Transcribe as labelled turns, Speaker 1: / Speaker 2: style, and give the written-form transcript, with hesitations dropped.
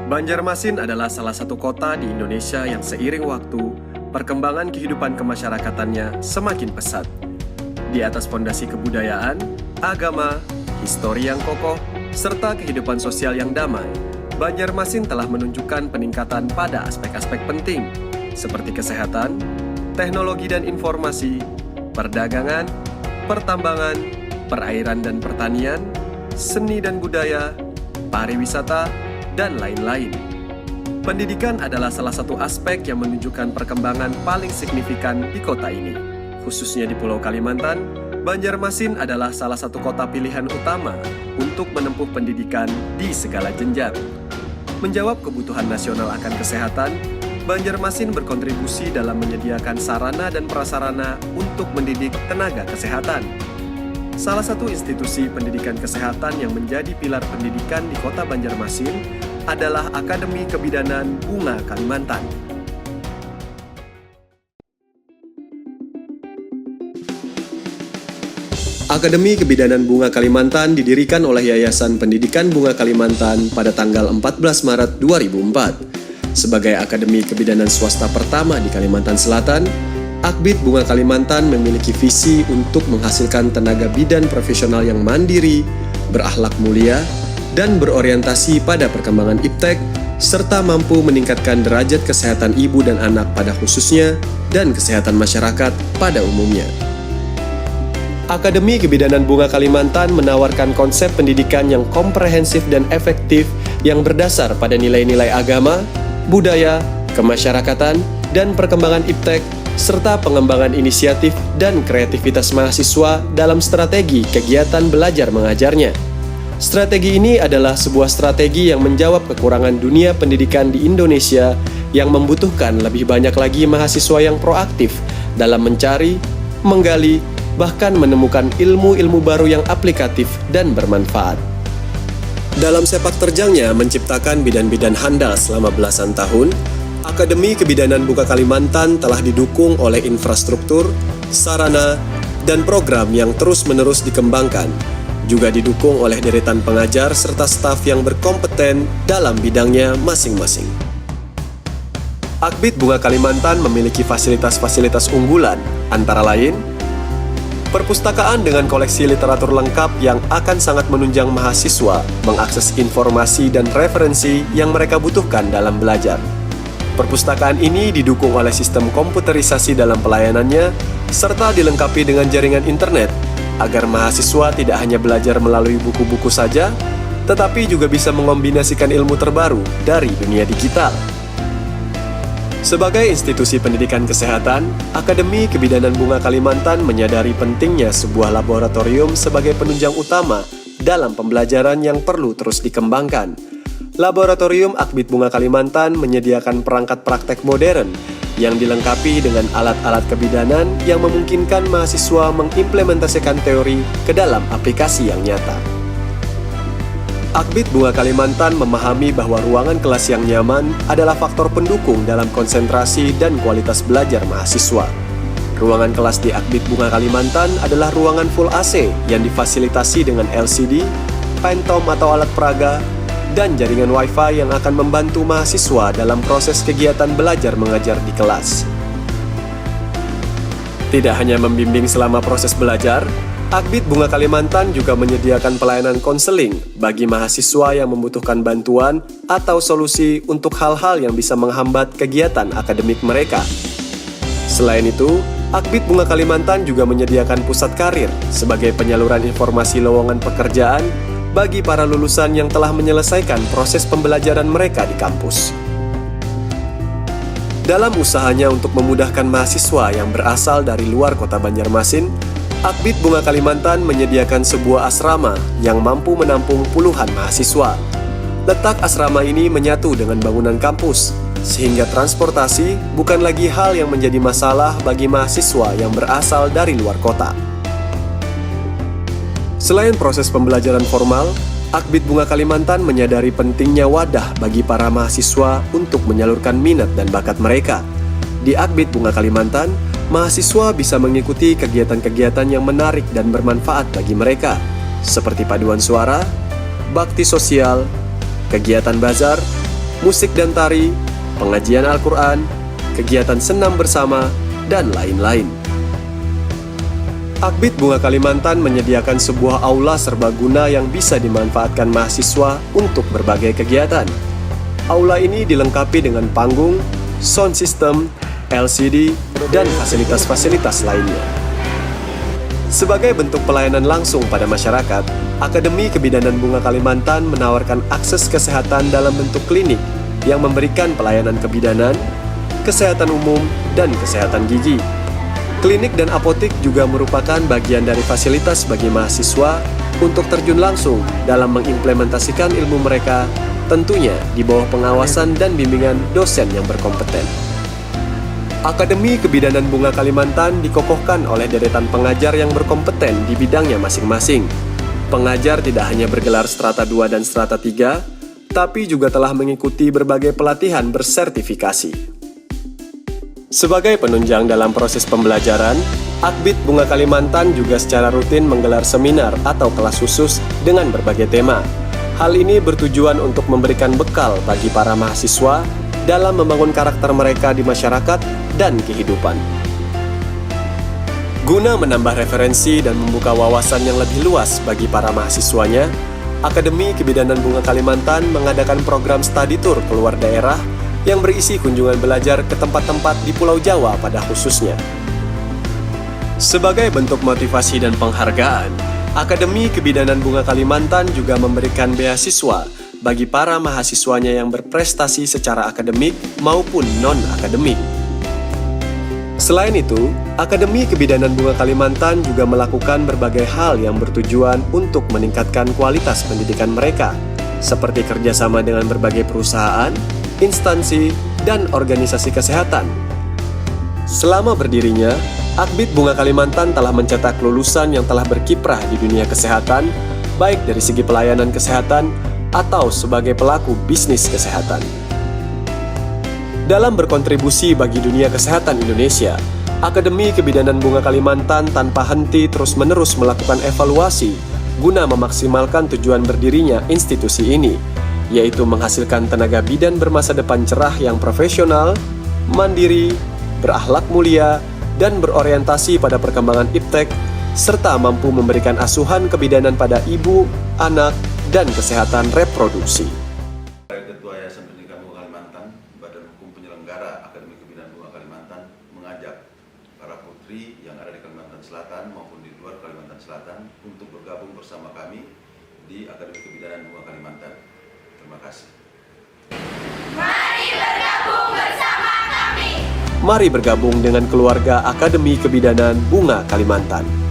Speaker 1: Banjarmasin adalah salah satu kota di Indonesia yang seiring waktu, perkembangan kehidupan kemasyarakatannya semakin pesat. Di atas fondasi kebudayaan, agama, histori yang kokoh, serta kehidupan sosial yang damai, Banjarmasin telah menunjukkan peningkatan pada aspek-aspek penting, seperti kesehatan, teknologi dan informasi, perdagangan, pertambangan, perairan dan pertanian, seni dan budaya, pariwisata, dan lain-lain. Pendidikan adalah salah satu aspek yang menunjukkan perkembangan paling signifikan di kota ini. Khususnya di Pulau Kalimantan, Banjarmasin adalah salah satu kota pilihan utama untuk menempuh pendidikan di segala jenjang. Menjawab kebutuhan nasional akan kesehatan, Banjarmasin berkontribusi dalam menyediakan sarana dan prasarana untuk mendidik tenaga kesehatan. Salah satu institusi pendidikan kesehatan yang menjadi pilar pendidikan di kota Banjarmasin adalah Akademi Kebidanan Bunga Kalimantan. Akademi Kebidanan Bunga Kalimantan didirikan oleh Yayasan Pendidikan Bunga Kalimantan pada tanggal 14 Maret 2004. Sebagai akademi kebidanan swasta pertama di Kalimantan Selatan, Akbid Bunga Kalimantan memiliki visi untuk menghasilkan tenaga bidan profesional yang mandiri, berakhlak mulia, dan berorientasi pada perkembangan iptek, serta mampu meningkatkan derajat kesehatan ibu dan anak pada khususnya, dan kesehatan masyarakat pada umumnya. Akademi Kebidanan Bunga Kalimantan menawarkan konsep pendidikan yang komprehensif dan efektif yang berdasar pada nilai-nilai agama, budaya, kemasyarakatan, dan perkembangan iptek, serta pengembangan inisiatif dan kreativitas mahasiswa dalam strategi kegiatan belajar mengajarnya. Strategi ini adalah sebuah strategi yang menjawab kekurangan dunia pendidikan di Indonesia yang membutuhkan lebih banyak lagi mahasiswa yang proaktif dalam mencari, menggali, bahkan menemukan ilmu-ilmu baru yang aplikatif dan bermanfaat. Dalam sepak terjangnya menciptakan bidan-bidan handal selama belasan tahun, Akademi Kebidanan Bunga Kalimantan telah didukung oleh infrastruktur, sarana, dan program yang terus-menerus dikembangkan, juga didukung oleh deretan pengajar serta staf yang berkompeten dalam bidangnya masing-masing. Akbid Bunga Kalimantan memiliki fasilitas-fasilitas unggulan, antara lain, perpustakaan dengan koleksi literatur lengkap yang akan sangat menunjang mahasiswa mengakses informasi dan referensi yang mereka butuhkan dalam belajar. Perpustakaan ini didukung oleh sistem komputerisasi dalam pelayanannya, serta dilengkapi dengan jaringan internet, agar mahasiswa tidak hanya belajar melalui buku-buku saja, tetapi juga bisa mengombinasikan ilmu terbaru dari dunia digital. Sebagai institusi pendidikan kesehatan, Akademi Kebidanan Bunga Kalimantan menyadari pentingnya sebuah laboratorium sebagai penunjang utama dalam pembelajaran yang perlu terus dikembangkan. Laboratorium Akbid Bunga Kalimantan menyediakan perangkat praktek modern yang dilengkapi dengan alat-alat kebidanan yang memungkinkan mahasiswa mengimplementasikan teori ke dalam aplikasi yang nyata. Akbid Bunga Kalimantan memahami bahwa ruangan kelas yang nyaman adalah faktor pendukung dalam konsentrasi dan kualitas belajar mahasiswa. Ruangan kelas di Akbid Bunga Kalimantan adalah ruangan full AC yang difasilitasi dengan LCD, Phantom atau alat peraga, dan jaringan Wi-Fi yang akan membantu mahasiswa dalam proses kegiatan belajar mengajar di kelas. Tidak hanya membimbing selama proses belajar, Akbid Bunga Kalimantan juga menyediakan pelayanan konseling bagi mahasiswa yang membutuhkan bantuan atau solusi untuk hal-hal yang bisa menghambat kegiatan akademik mereka. Selain itu, Akbid Bunga Kalimantan juga menyediakan pusat karir sebagai penyaluran informasi lowongan pekerjaan bagi para lulusan yang telah menyelesaikan proses pembelajaran mereka di kampus. Dalam usahanya untuk memudahkan mahasiswa yang berasal dari luar kota Banjarmasin, Akbid Bunga Kalimantan menyediakan sebuah asrama yang mampu menampung puluhan mahasiswa. Letak asrama ini menyatu dengan bangunan kampus, sehingga transportasi bukan lagi hal yang menjadi masalah bagi mahasiswa yang berasal dari luar kota. Selain proses pembelajaran formal, Akbid Bunga Kalimantan menyadari pentingnya wadah bagi para mahasiswa untuk menyalurkan minat dan bakat mereka. Di Akbid Bunga Kalimantan, mahasiswa bisa mengikuti kegiatan-kegiatan yang menarik dan bermanfaat bagi mereka, seperti paduan suara, bakti sosial, kegiatan bazar, musik dan tari, pengajian Al-Quran, kegiatan senam bersama, dan lain-lain. Akbid Bunga Kalimantan menyediakan sebuah aula serbaguna yang bisa dimanfaatkan mahasiswa untuk berbagai kegiatan. Aula ini dilengkapi dengan panggung, sound system, LCD, dan fasilitas-fasilitas lainnya. Sebagai bentuk pelayanan langsung pada masyarakat, Akademi Kebidanan Bunga Kalimantan menawarkan akses kesehatan dalam bentuk klinik yang memberikan pelayanan kebidanan, kesehatan umum, dan kesehatan gigi. Klinik dan apotik juga merupakan bagian dari fasilitas bagi mahasiswa untuk terjun langsung dalam mengimplementasikan ilmu mereka, tentunya di bawah pengawasan dan bimbingan dosen yang berkompeten. Akademi Kebidanan Bunga Kalimantan dikokohkan oleh deretan pengajar yang berkompeten di bidangnya masing-masing. Pengajar tidak hanya bergelar strata 2 dan strata 3, tapi juga telah mengikuti berbagai pelatihan bersertifikasi. Sebagai penunjang dalam proses pembelajaran, Akbid Bunga Kalimantan juga secara rutin menggelar seminar atau kelas khusus dengan berbagai tema. Hal ini bertujuan untuk memberikan bekal bagi para mahasiswa dalam membangun karakter mereka di masyarakat dan kehidupan. Guna menambah referensi dan membuka wawasan yang lebih luas bagi para mahasiswanya, Akademi Kebidanan Bunga Kalimantan mengadakan program study tour keluar daerah yang berisi kunjungan belajar ke tempat-tempat di Pulau Jawa pada khususnya. Sebagai bentuk motivasi dan penghargaan, Akademi Kebidanan Bunga Kalimantan juga memberikan beasiswa bagi para mahasiswanya yang berprestasi secara akademik maupun non-akademik. Selain itu, Akademi Kebidanan Bunga Kalimantan juga melakukan berbagai hal yang bertujuan untuk meningkatkan kualitas pendidikan mereka, seperti kerjasama dengan berbagai perusahaan, instansi, dan organisasi kesehatan. Selama berdirinya, Akbid Bunga Kalimantan telah mencetak lulusan yang telah berkiprah di dunia kesehatan, baik dari segi pelayanan kesehatan atau sebagai pelaku bisnis kesehatan. Dalam berkontribusi bagi dunia kesehatan Indonesia, Akademi Kebidanan Bunga Kalimantan tanpa henti terus-menerus melakukan evaluasi guna memaksimalkan tujuan berdirinya institusi ini, yaitu menghasilkan tenaga bidan bermasa depan cerah yang profesional, mandiri, berakhlak mulia, dan berorientasi pada perkembangan iptek, serta mampu memberikan asuhan kebidanan pada ibu, anak, dan kesehatan reproduksi.
Speaker 2: Ketua Yayasan Pendidikan Bunga Kalimantan, Badan Hukum Penyelenggara Akademi Kebidanan Bunga Kalimantan mengajak para putri yang ada di Kalimantan Selatan maupun di luar Kalimantan Selatan untuk bergabung bersama kami di Akademi Kebidanan Bunga Kalimantan. Terima kasih.
Speaker 3: Mari bergabung bersama kami.
Speaker 1: Mari bergabung dengan keluarga Akademi Kebidanan Bunga Kalimantan.